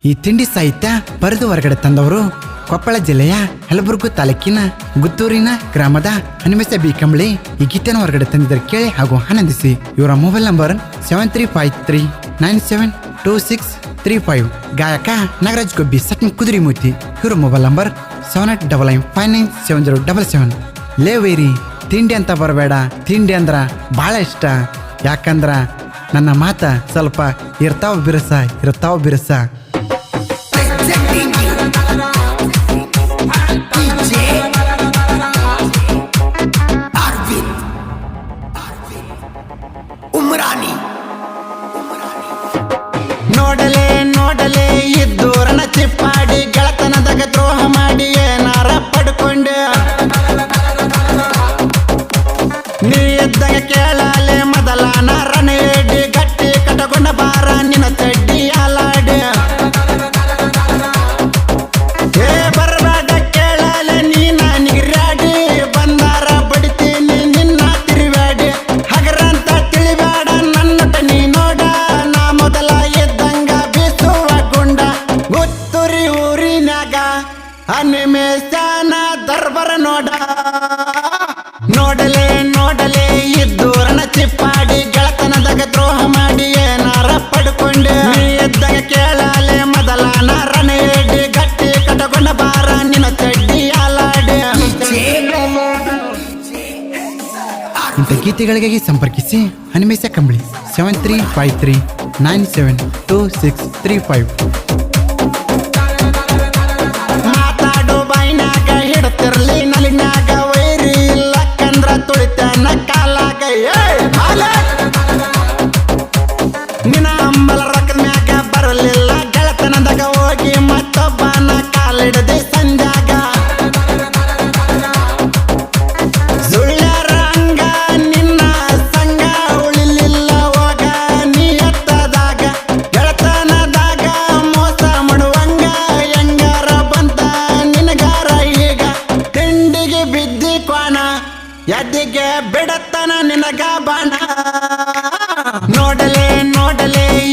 ಈ ತಿಂಡಿ ಸಾಹಿತ್ಯ ಬರೆದು ಹೊರಗಡೆ ತಂದವರು ಕೊಪ್ಪಳ ಜಿಲ್ಲೆಯ ಯಲಬುರ್ಗಾ ತಾಲೂಕಿನ ಗುತ್ತೂರಿನ ಗ್ರಾಮದ ಹನುಮೇಶ ಬಿ ಕಂಬಳಿ. ಈ ಗೀತೆಯನ್ನು ಹೊರಗಡೆ ತಂದಿದ್ದಾರೆ, ಕೇಳಿ ಹಾಗೂ ಆನಂದಿಸಿ. ಇವರ ಮೊಬೈಲ್ ನಂಬರ್ 7353972635. ಗಾಯಕ ನಾಗರಾಜ್ ಗೊಬ್ಬಿ ಸಟ್ನ್ ಕುದುರಿಮೂರ್ತಿ. ಇವರ ಮೊಬೈಲ್ ನಂಬರ್ 7899597077. ಲೇ ವೈರಿ, ತಿಂಡಿ ಅಂತ ಬರಬೇಡ, ತಿಂಡಿ ಅಂದ್ರ ಬಹಳ ಇಷ್ಟ. ಯಾಕಂದ್ರ ನನ್ನ ಮಾತ ಸ್ವಲ್ಪ ಇರ್ತಾವ ಬಿರಸ. ನೋಡಲೆ ಇದ್ದೂರನ ಚಿಪ್ಪಾಡಿ, ಗೆಳತನದಾಗ ದ್ರೋಹ ಮಾಡಿ ಏನಾರ ಪಡ್ಕೊಂಡೆ. ನೀ ಇದ್ದಾಗ ಕೇಳಲೆ ಮೊದಲಾನ ರನೇಡಿ, ಗಟ್ಟಿ ಕಟಗೊಂಡ ಬಾರ ನಿನ್ನ ಚಡ್ಡಿ ಅಲಾಡಿ. ಏ ಬರಬೇಡ ಕೇಳಲೆ ನೀನ ನಿಗ್ರಾಡಿ, ಬಂದಾರ ಬಡಿತೀನಿ ನಿನ್ನ ತಿರುವಾಡಿ. ಹಗರಂತ ತಿಳಿಬೇಡ ನನ್ನಟ ನೀ ನೋಡ, ನಾ ಮೊದಲ ಇದ್ದಂಗ ಬೀಸುವ ಗುಂಡ. ಗುತ್ತೂರಿ ಊರಿನಾಗ ಹನುಮೇಶನ ದರ್ಬರ ನೋಡ. ನೋಡಲೆ ಇದ್ದೂರನ ಚಿಪ್ಪಾಡಿ, ಗೆಳತನದಾಗ ದ್ರೋಹ ಮಾಡಿ ಏನಾರ ಪಡ್ಕೊಂಡೆ. ನೀ ಇದ್ದಾಗ ಕೇಳಲೆ ಮೊದಲಾನ ರನೇಡಿ, ಗಟ್ಟಿ ಕಟಗೊಂಡ ಬಾರ ನಿನ್ನ ಚಡ್ಡಿ ಅಲಾಡಿ. ಇಂಥ ಗೀತೆಗಳಿಗಾಗಿ ಸಂಪರ್ಕಿಸಿ ಹನುಮೇಶ ಕಂಬಳಿ 7353972635. ಮಾತಾಡೋ ಬಾಯಿನಾಗ ಹಿಡ್ತಿರ್ಲಿ ನಲಿನಾಗ, ವೈರಿ ಇಲ್ಲಕ್ಕಂದ್ರ ತುಳಿತನ ಕಾಲಾಗ. ನಿನ್ನ ಅಂಬಲ ರೊಕ್ಕದ ಮ್ಯಾಗ ಬರಲಿಲ್ಲ, ಗೆಳತನದಾಗ ಹೋಗಿ ಮತ್ತೊಬ್ಬನ ಕಾಲಿಡದೆ ಸಂಜಾಗ. ಸುಳ್ಳ್ಯಾರಂಗ ನಿನ್ನ ಸಂಗ ಉಳಿಲಿಲ್ಲ ಹೋಗ ನೀ ಎತ್ತದಾಗ. ಗೆಳತನದಾಗ ಮೋಸ ಮಾಡುವಂಗ ಹೆಂಗಾರ ಬಂತ ನಿನಗಾರ ಈಗ. ತಿಂಡಿಗೆ ಬಿದ್ದಿ ಕ್ವಾಣ, ಎದ್ದಿಗೆ ಬಿಡತ್ತನ ನಿನಗ ಬಾಣ. ನೋಡಲೆ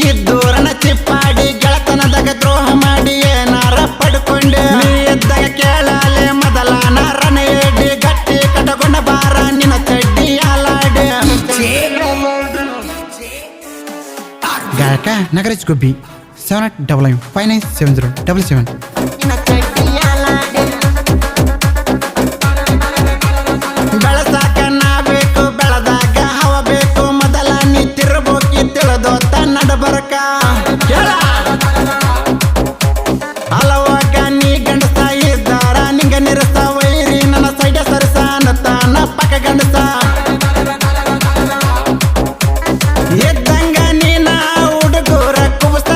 ಇದ್ದೂರನ ಚಿಪ್ಪಾಡಿ, ಗೆಳತನದಾಗ ದ್ರೋಹ ಮಾಡಿ ಏನಾರ ಪಡ್ಕೊಂಡೆ. ನೀ ಇದ್ದಾಗ ಕೇಳಲೆ ಮೊದಲಾನ ರನೇಡಿ, ಗಟ್ಟಿ ಕಟಗೊಂಡ ಬಾರ ನಿನ್ನ ಚಡ್ಡಿ ಅಲಾಡಿ. ಗಾಯಕ ನಾಗರಾಜ್ ಗೊಬ್ಬಿ 7899597077. ಬೆಳಸಾಕ ನಾ ಬೇಕು, ಬೆಳದಾಗ ಹವ ಬೇಕು, ಮೊದಲ ನೀ ತಿರ್ಬೋಕಿ ತಿಳಿದೋತ ನಡಬರ್ಕ. ಹಲವಾಗ ನೀ ಗಂಡಸ ಇದ್ದಾರ ನಿಂಗ ನಿರಸ, ವೈರಿ ನನ್ನ ಸೈಡ ಸರಸ ಅನ್ನತಾನ ಪಕ್ಕ ಗಂಡಸ. ಎದ್ದಂಗ ನೀನ ಹುಡುಗೂರ ಕುಬಸ,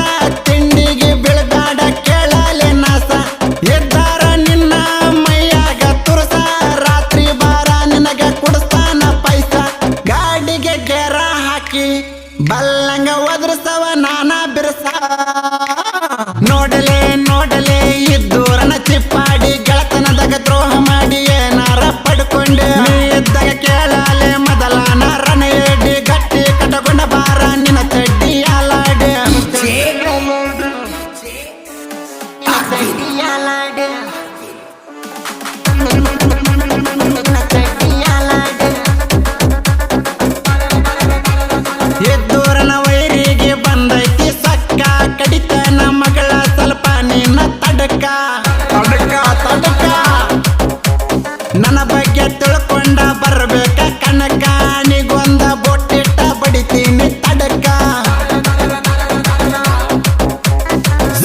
ತಿಂಡಿಗೆ ಬೀಳ್ಬೇಡ ಕೇಳಲೆ ನಾಸ. ಎದ್ದಾರ ನಿನ್ನ ಮೈಯಾಗ ತುರಸ, ರಾತ್ರಿ ಬಾರ ನಿನಗ ಕುಡಿಸ್ತಾನ ಪೈಸ. ಗಾಡಿಗೆ ಗೇರ ಹಾಕಿ ಬಲ್ಲಂಗ ಒದರ್ಸವ ನಾನ ಬಿರಸ. ನೋಡಲೆ ಇದ್ದೂರನ ಚಿಪ್ಪಾಡಿ, ಗೆಳತನದಾಗ ದ್ರೋಹ ಮಾಡಿ ಏನಾರ ಪಡ್ಕೊಂಡೆ. ನೀ ಇದ್ದಾಗ ಕೇಳಲೆ ಮೊದಲಾನ ರನೇಡಿ, ಗಟ್ಟಿ ಕಟಗೊಂಡ ಬಾರ ನಿನ್ನ ಚಡ್ಡಿ ಅಲಾಡಿ. ಎದ್ದೂರನ ವೈರಿಗೆ ಬಂದೈತಿ ಸಕ್ಕ, ಕಡಿತನ ಮಗಳ ಸ್ವಲ್ಪ ನಿನ್ನ ತಡಕ. ನನ್ನ ಬಗ್ಗೆ ತಿಳ್ಕೊಂಡ ಬರ್ಬೇಕ ಕನಕ, ನಿಗೊಂದ ಬೊಟ್ಟಿಟ್ಟ ಬಡಿತೀನಿ ತಡಕ.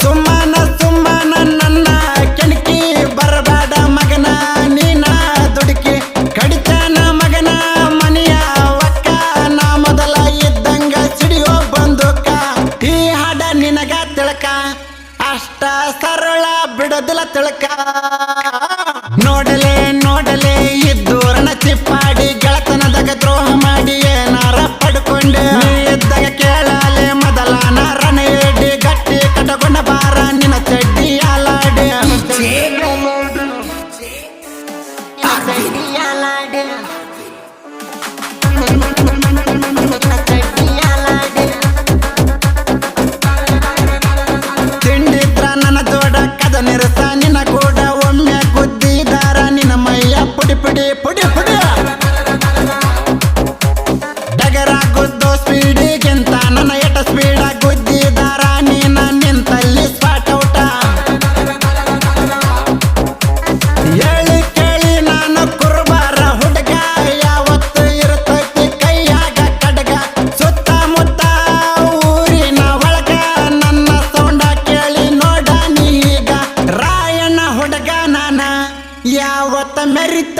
ಸುಮ್ಮನ ನನ್ನ ಕೆಣಕಿ ಬರಬೇಡ ಮಗನ ನೀನ ದುಡುಕಿ. ಕಡಿತನ ಮಗನ ಮನೆಯ ಒಕ್ಕ, ನಾ ಮೊದಲ ಇದ್ದಂಗ ಸಿಡಿಯೋ ಬಂದುಕ. ಈ ಹಾಡ ನಿನಗ ತಿಳಕ, ಅಷ್ಟ ಸರಳ ಬಿಡೋದಿಲ್ಲ ತಿಳಕ. ನೋಡಲೆ ಇದ್ದೂರನ ಚಿಪ್ಪಾಡಿ, ಗೆಳತನದಾಗ ದ್ರೋಹ ಮಾಡಿ ಏನಾರ ಪಡ್ಕೊಂಡೆ. ನೀ ಇದ್ದಾಗ ಕೇಳಲೆ ಮೊದಲಾನ ರನೇಡಿ, ಗಟ್ಟಿ ಕಟಗೊಂಡ ಬಾರ ನಿನ್ನ ಚಡ್ಡಿ ಅಲಾಡಿ. ತಿಂಡಿ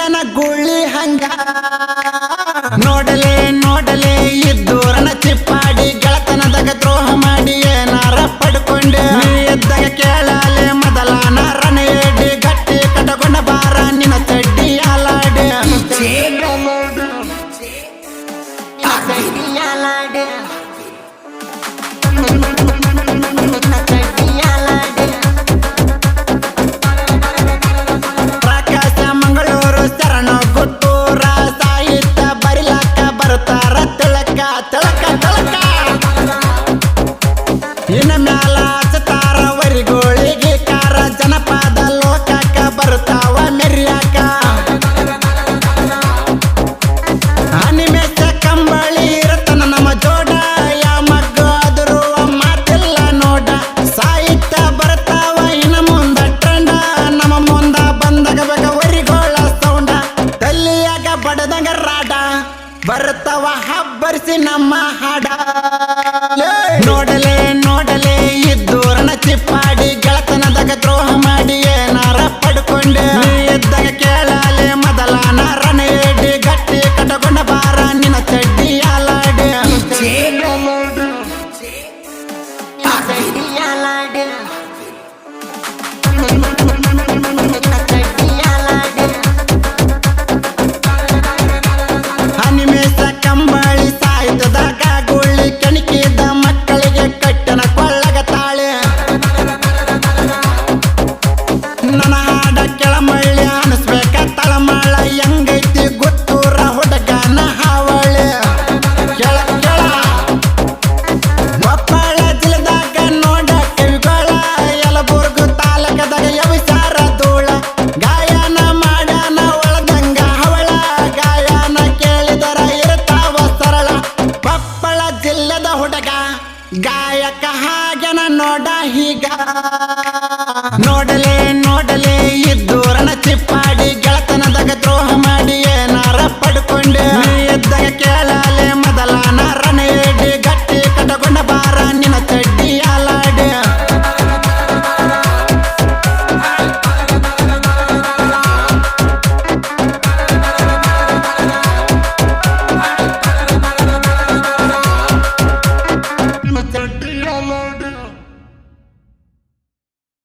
ಗಂಡನ ಗುಳ್ಳಿ ಹಂಗ ನೋಡಲೇ ನೋಡಲೇ ಇದ್ದೂರನ ಚಿಪ್ಪಾಡಿ ಗೆಳತನದಾಗ ದ್ರೋಹ ಮಾಡಿ ಏನಾರ ಪಡ್ಕೊಂಡೆ ನೀ ಇದ್ದಾಗ ಕೇಳಲೆ ಮೊದಲಾನ ರನ ಏಡಿ ಗಟ್ಟಿ ಕಟಕೊಂಡ ಬಾರ ನಿನ್ನ ಚಡ್ಡಿ ಅಲಾಡೆ ಪ್ರಕಾಶ ಮಂಗಳೂರು ಶರಣ ಗುತ್ತೂರ ಸಾಹಿತ್ಯ ಬರಿಲಾಕ ಬರ್ತಾರ ತಿಳಕ ತಿಳಕ ತಿಳಕ ಇನ್ನ ಮ್ಯಾಲ ಹಚ್ಚತಾರ ವರಿಗೋಳಿಗೆ ಕಾರ ಜನಪದ ಲೋಕಕ್ಕ ಬರ್ತಾವ ಮೆರಿಯಾಕ ಅನಿಮೇಶ ಕಂಬಳಿ ಇರತನ ನಮ್ಮ ಜೋಡ ಯಾ ಮಗ್ಗ ಆದರೂ ಮಾತಿಲ್ಲ ನೋಡ ಸಾಹಿತ್ಯ ಬರ್ತಾವ ಇನ್ನ ಮುಂದ ಟ್ರೆಂಡ ನಮ್ಮ ಮುಂದ ಬಂದಾಗ ಬೇಗ ವರಿಗೋಳ ಸೌಂಡ ತಲ್ಲಿಯಾಗ ಬಡದಂಗ ರಾಡ ಬರ್ತಾವ ಹಬ್ಬರಿಸಿ ನಮ್ಮ ಹಾಡ ನೋಡಲೇ ನೋಡಲೇ ಇದ್ದೂರನ ಚಿಪ್ಪಾಡಿ ಗೆಳತನದಾಗ ದ್ರೋಹ ಮಾಡಿ ಏನಾರ ಪಡ್ಕೊಂಡೆ ನೀ ಇದ್ದಾಗ ಕೇಳಲೆ ಮೊದಲಾನ ರನ ಏಡಿ ಗಟ್ಟಿ ಕಟಕೊಂಡ ಬಾರ ನಿನ್ನ ಚಡ್ಡಿ ಅಲಾಡೆ ಅನಿಮೇಶ ಕಂಬಳಿ ಸಾಹಿತ್ಯದಾಗ ಗುಳ್ಳಿ ಕೆಣಕಿದ ಮಕ್ಕಳಿಗೆ ಕಟ್ಟನ ಕೊಳ್ಳಗ ತಾಳೆ ನನ್ನ ಹಾಡ ಕೆಳಮಳ್ಳಿ ಅನಿಸ್ಬೇಕ ತಳಮಾಳ ಹೆಂಗೈತಿ ಗುತ್ತೂರ ಹುಡುಗನ ಹಾವಳಿ ಕೆಳ ಕೆಳ ಕೊಪ್ಪಳ ಜಿಲ್ಲೆದಾಗ ನೋಡ ಕವಿಗಳ ಯಲಬುರ್ಗು ತಾಲೂಕದಾಗ ಯವಿಸಾರ ಧೂಳ ಗಾಯನ ಮಾಡನ ಒಳದಂಗ ಹವಳ ಗಾಯನ ಕೇಳಿದರ ಇರ್ತಾವ ಸರಳ ಕೊಪ್ಪಳ ಜಿಲ್ಲೆದ ಹುಡುಗ ಗಾಯಕ ಹಾಗನ ನೋಡ ಹೀಗ